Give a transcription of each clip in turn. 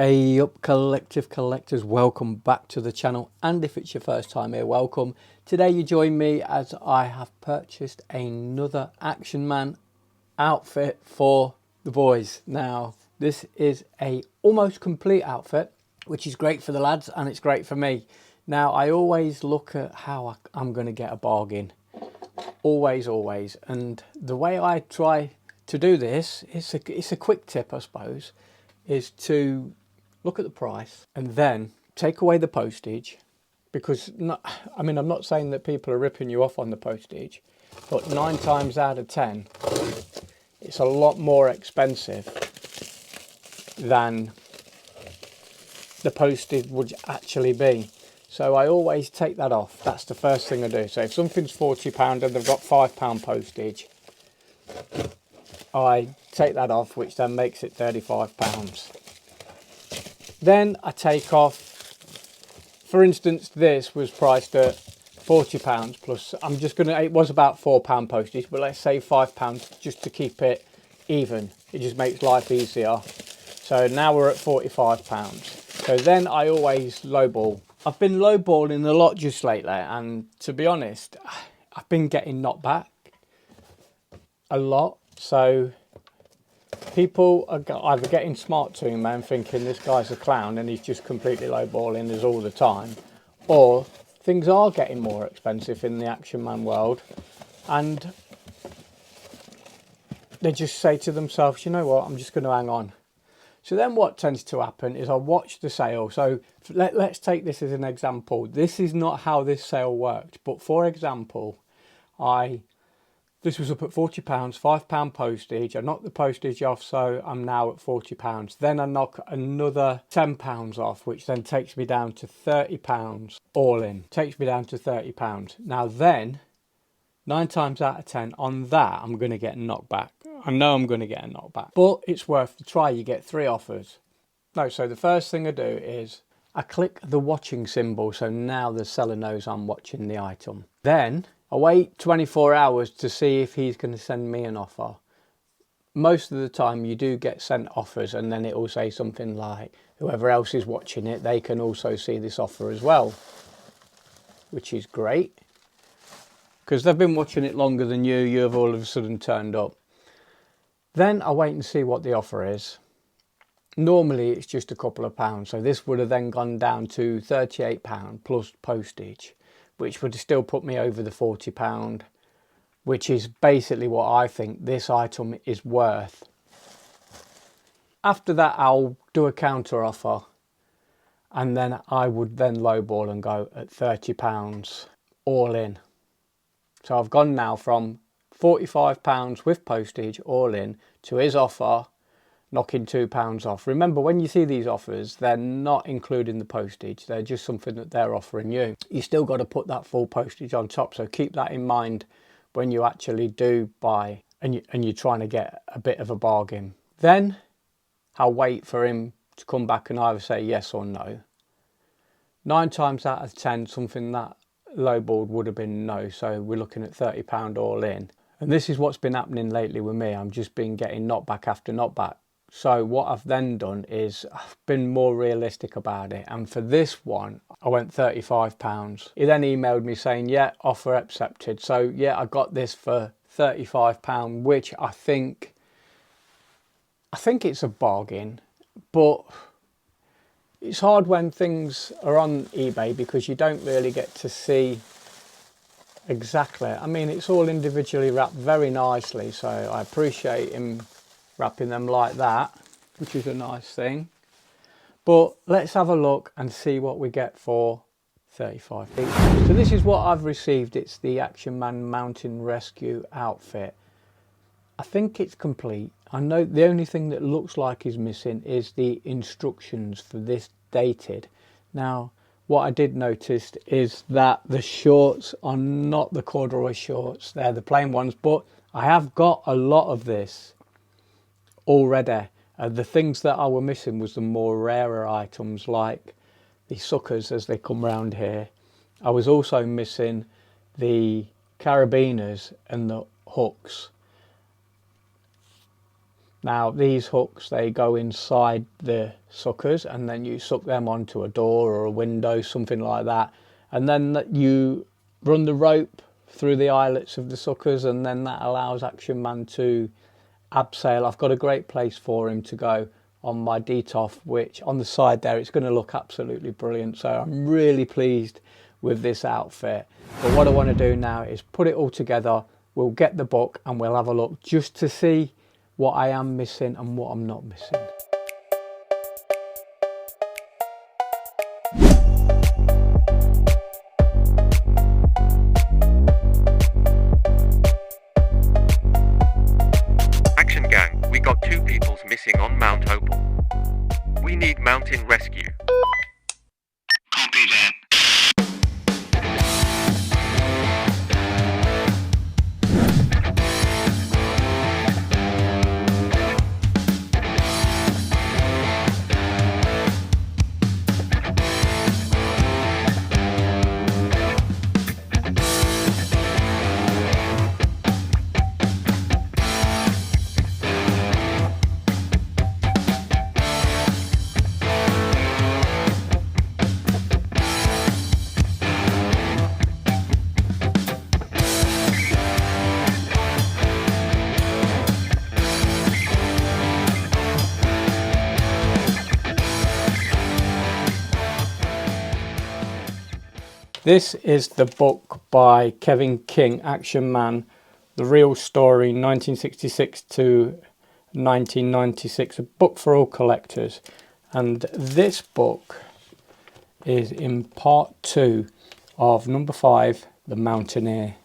Hey up collective collectors, welcome back to the channel, and if it's your first time here, welcome. Today you join me as I have purchased another Action Man outfit for the boys. Now this is a almost complete outfit, which is great for the lads and it's great for me. Now I always look at how I'm going to get a bargain, always, and the way I try to do this, it's a quick tip I suppose, is to look at the price and then take away the postage, because I'm not saying that people are ripping you off on the postage, but 9 times out of 10 it's a lot more expensive than the postage would actually be. So I always take that off. That's the first thing I do. So if something's £40 and they've got £5 postage, I take that off, which then makes it £35. Then I take off, for instance, this was priced at £40 plus, it was about £4 postage, but let's say £5 just to keep it even. It just makes life easier. So now we're at £45. So then I always lowball. I've been lowballing a lot just lately, and to be honest, I've been getting knocked back a lot. So people are either getting smart to me and thinking this guy's a clown and he's just completely lowballing us all the time, or things are getting more expensive in the Action Man world and they just say to themselves, you know what, I'm just going to hang on. So then what tends to happen is I watch the sale. So let's take this as an example. This is not how this sale worked, but for example, this was up at £40, £5 postage. I knocked the postage off, so I'm now at £40. Then I knock another £10 off, which then takes me down to £30 all in. Takes me down to £30. Now then, 9 times out of 10 on that, I'm going to get knocked back. I know I'm going to get a knockback, but it's worth the try. You get 3 offers. No, so the first thing I do is I click the watching symbol, so now the seller knows I'm watching the item. Then I wait 24 hours to see if he's going to send me an offer. Most of the time you do get sent offers, and then it will say something like, whoever else is watching it, they can also see this offer as well, which is great because they've been watching it longer than you have all of a sudden turned up. Then I wait and see what the offer is. Normally it's just a couple of pounds, so this would have then gone down to £38 plus postage, which would still put me over the £40, which is basically what I think this item is worth. After that, I'll do a counter offer, and then I would then lowball and go at £30 all in. So I've gone now from £45 with postage all in to his offer, knocking £2 off. Remember, when you see these offers, they're not including the postage. They're just something that they're offering you. You still got to put that full postage on top. So keep that in mind when you actually do buy and you're trying to get a bit of a bargain. Then I'll wait for him to come back and either say yes or no. 9 times out of 10, something that lowballed would have been no. So we're looking at £30 all in. And this is what's been happening lately with me. I'm just been getting knockback after knockback. So what I've then done is I've been more realistic about it. And for this one, I went £35. He then emailed me saying, yeah, offer accepted. So yeah, I got this for £35, which I think it's a bargain, but it's hard when things are on eBay because you don't really get to see exactly. I mean, it's all individually wrapped very nicely, so I appreciate him wrapping them like that, which is a nice thing. But let's have a look and see what we get for 35. So this is what I've received. It's the Action Man Mountain Rescue outfit. I think it's complete. I know the only thing that looks like is missing is the instructions for this dated. Now, what I did notice is that the shorts are not the corduroy shorts. They're the plain ones, but I have got a lot of this already. The things that I were missing was the more rarer items like the suckers as they come round here. I was also missing the carabiners and the hooks. Now these hooks, they go inside the suckers and then you suck them onto a door or a window, something like that, and then you run the rope through the eyelets of the suckers, and then that allows Action Man to abseil. I've got a great place for him to go on my DTOF, which on the side there, it's going to look absolutely brilliant. So I'm really pleased with this outfit. But what I want to do now is put it all together. We'll get the book and we'll have a look just to see what I am missing and what I'm not missing. Action gang, we got 2 peoples missing on Mount Opal. We need mountain rescue. Copy that. This is the book by Kevin King, Action Man, The Real Story, 1966 to 1996, a book for all collectors. And this book is in part 2 of number 5, The Mountaineer.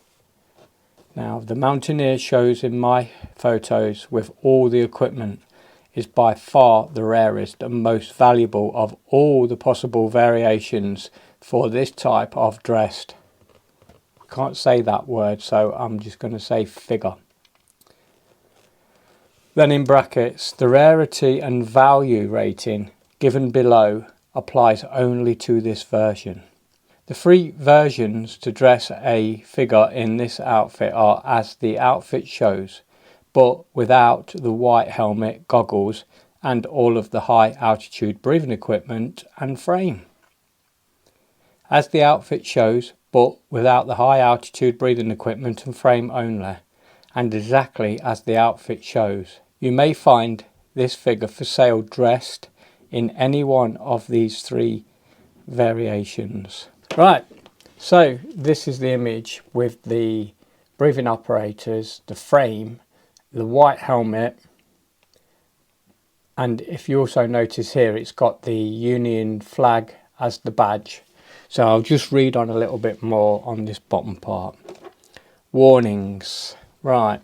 Now, the Mountaineer shows in my photos with all the equipment is by far the rarest and most valuable of all the possible variations for this type of dress. Can't say that word, so I'm just going to say figure. Then in brackets, the rarity and value rating given below applies only to this version. The 3 versions to dress a figure in this outfit are as the outfit shows, but without the white helmet, goggles, and all of the high altitude breathing equipment and frame. As the outfit shows, but without the high altitude breathing equipment and frame only, and exactly as the outfit shows. You may find this figure for sale dressed in any one of these 3 variations. Right, so this is the image with the breathing operators, the frame, the white helmet, and if you also notice here, it's got the Union flag as the badge. So I'll just read on a little bit more on this bottom part. Warnings. Right.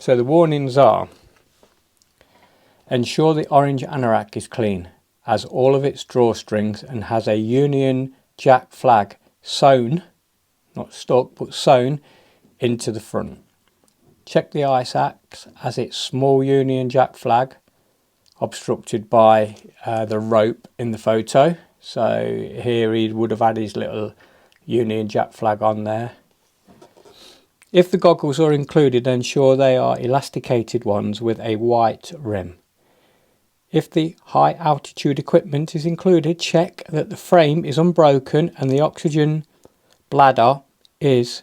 So the warnings are: ensure the orange anorak is clean, as all of its drawstrings, and has a Union Jack flag sewn, not stuck, but sewn into the front. Check the ice axe as its small Union Jack flag obstructed by the rope in the photo. So here he would have had his little Union Jack flag on there. If the goggles are included, ensure they are elasticated ones with a white rim. If the high altitude equipment is included, check that the frame is unbroken and the oxygen bladder is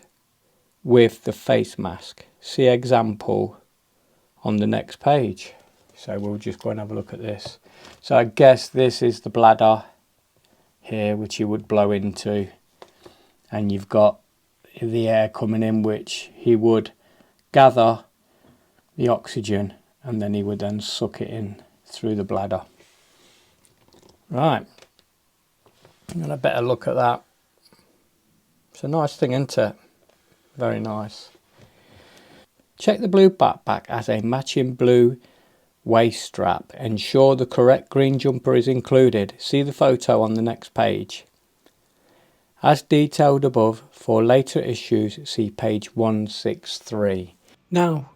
with the face mask. See example on the next page. So we'll just go and have a look at this. So I guess this is the bladder here, which you would blow into, and you've got the air coming in, which he would gather the oxygen and then he would then suck it in through the bladder. Right, and a better look at that. It's a nice thing, isn't it? Very nice. Check the blue backpack as a matching blue waist strap. Ensure the correct green jumper is included. See the photo on the next page. As detailed above, for later issues see page 163. Now,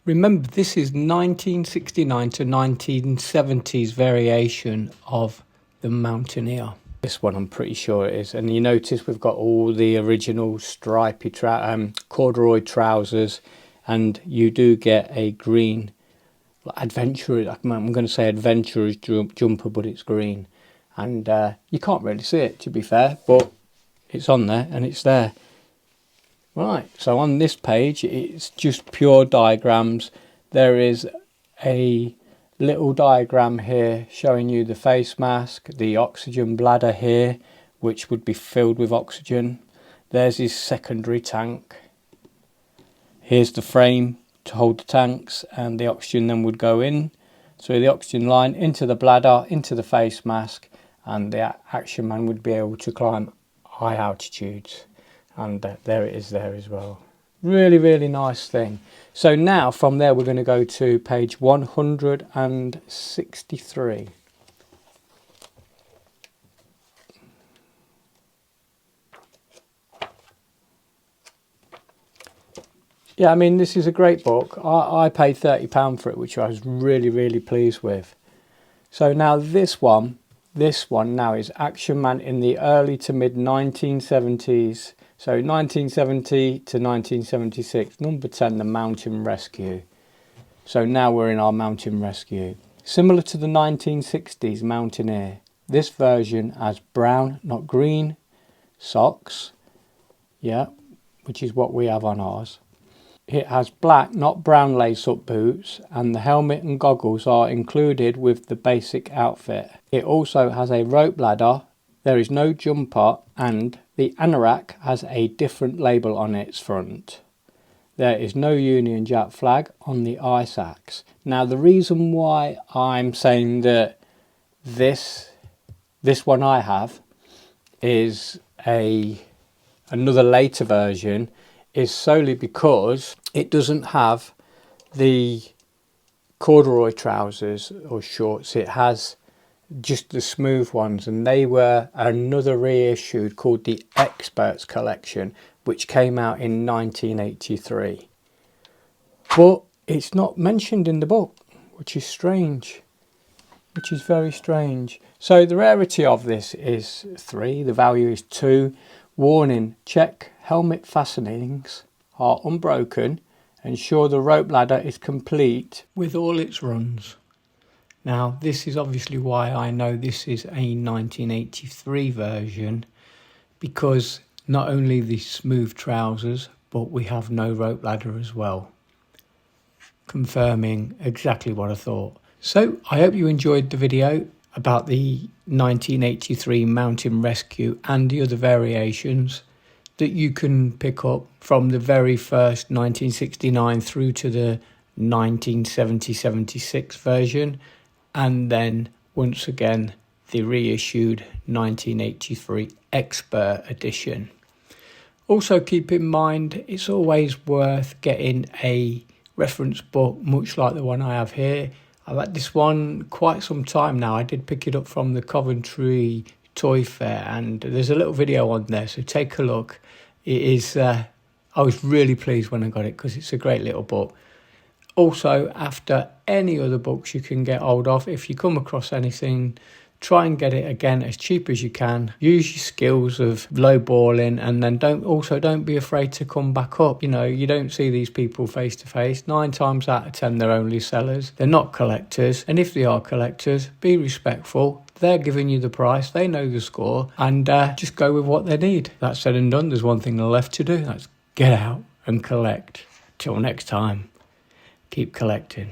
remember, this is 1969 to 1970s variation of the Mountaineer. This one I'm pretty sure it is. And you notice we've got all the original stripy corduroy trousers, and you do get a green adventurers. I'm going to say adventurers jumper, but it's green, and you can't really see it, to be fair, but it's on there and it's there. Right, so on this page it's just pure diagrams. There is a little diagram here showing you the face mask, the oxygen bladder here, which would be filled with oxygen. There's his secondary tank. Here's the frame to hold the tanks, and the oxygen then would go in through the oxygen line into the bladder, into the face mask, and the action man would be able to climb high altitudes. And there it is there as well. Really, really nice thing. So now from there we're going to go to page 163. Yeah, I mean, this is a great book. I paid £30 for it, which I was really, really pleased with. So now this one now is Action Man in the early to mid 1970s. So 1970 to 1976, number 10, the Mountain Rescue. So now we're in our Mountain Rescue. Similar to the 1960s Mountaineer, this version has brown, not green, socks. Yeah, which is what we have on ours. It has black, not brown lace-up boots, and the helmet and goggles are included with the basic outfit. It also has a rope ladder, there is no jumper, and the anorak has a different label on its front. There is no Union Jack flag on the ice axe. Now the reason why I'm saying that this one I have is another later version is solely because it doesn't have the corduroy trousers or shorts. It has just the smooth ones, and they were another reissued called the Experts Collection, which came out in 1983. But it's not mentioned in the book, which is strange, which is very strange. So the rarity of this is 3, the value is 2. Warning, check helmet fastenings are unbroken. Ensure the rope ladder is complete with all its runs. Now this is obviously why I know this is a 1983 version, because not only the smooth trousers, but we have no rope ladder as well, confirming exactly what I thought. So I hope you enjoyed the video about the 1983 Mountain Rescue and the other variations that you can pick up from the very first 1969 through to the 1970-76 version, and then once again the reissued 1983 Expert Edition. Also keep in mind, it's always worth getting a reference book much like the one I have here. I've had this one quite some time now. I did pick it up from the Coventry Toy Fair, and there's a little video on there, so take a look. It is I was really pleased when I got it because it's a great little book. Also, after any other books you can get hold of, if you come across anything, try and get it again as cheap as you can. Use your skills of lowballing, and then don't be afraid to come back up. You know, you don't see these people face to face. 9 times out of 10 they're only sellers. They're not collectors, and if they are collectors, be respectful. They're giving you the price, they know the score, and just go with what they need. That said and done, there's one thing left to do, that's get out and collect. Till next time, keep collecting.